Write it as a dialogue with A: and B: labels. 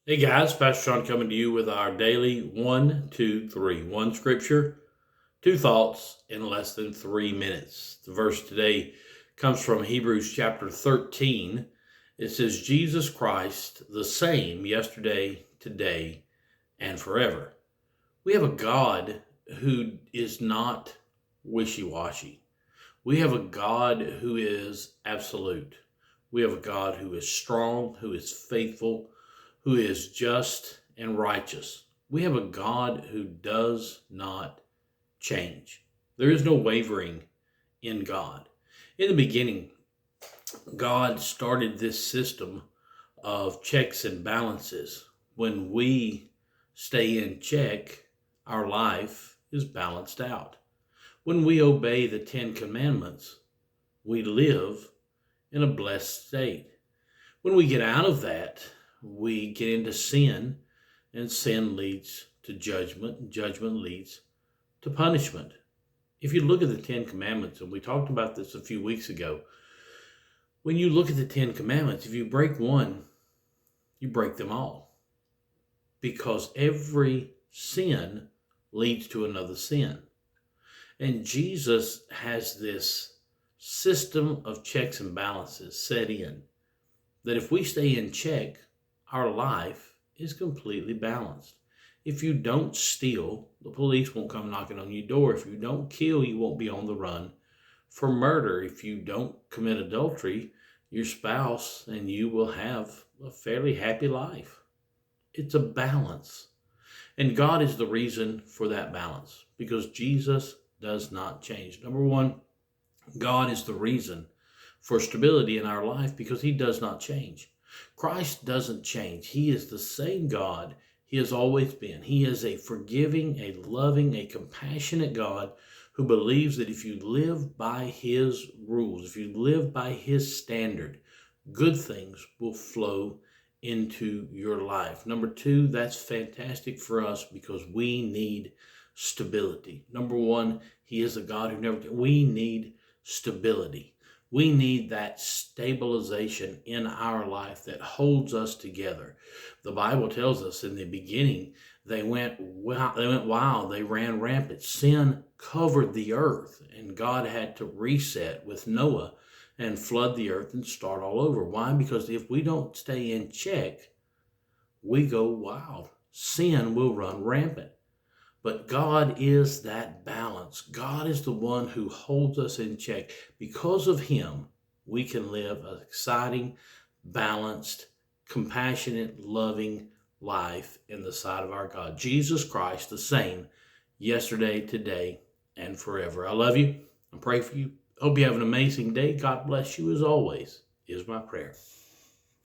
A: Hey guys, Pastor Sean coming to you with our daily one, two, three. One scripture, two thoughts in less than 3 minutes. The verse today comes from Hebrews chapter 13. It says, Jesus Christ, the same yesterday, today, and forever. We have a God who is not wishy washy. We have a God who is absolute. We have a God who is strong, who is faithful, who is just and righteous. We have a God who does not change. There is no wavering in God. In the beginning, God started this system of checks and balances. When we stay in check, our life is balanced out. When we obey the Ten Commandments, we live in a blessed state. When we get out of that, we get into sin, and sin leads to judgment, and judgment leads to punishment. If you look at the Ten Commandments, and we talked about this a few weeks ago, when you look at the Ten Commandments, if you break one, you break them all. Because every sin leads to another sin. And Jesus has this system of checks and balances set in, that if we stay in check, our life is completely balanced. If you don't steal, the police won't come knocking on your door. If you don't kill, you won't be on the run for murder. If you don't commit adultery, your spouse and you will have a fairly happy life. It's a balance. And God is the reason for that balance, because Jesus does not change. Number one, God is the reason for stability in our life because he does not change. Christ doesn't change. He is the same God he has always been. He is a forgiving, a loving, a compassionate God who believes that if you live by his rules, if you live by his standard, good things will flow into your life. Number two, that's fantastic for us because we need stability. Number one, he is a God who never, we need stability. We need that stabilization in our life that holds us together. The Bible tells us in the beginning, they went wild, they ran rampant. Sin covered the earth, and God had to reset with Noah and flood the earth and start all over. Why? Because if we don't stay in check, we go wild. Sin will run rampant. But God is that balance. God is the one who holds us in check. Because of him, we can live an exciting, balanced, compassionate, loving life in the sight of our God. Jesus Christ, the same yesterday, today, and forever. I love you. I pray for you. Hope you have an amazing day. God bless you as always, is my prayer.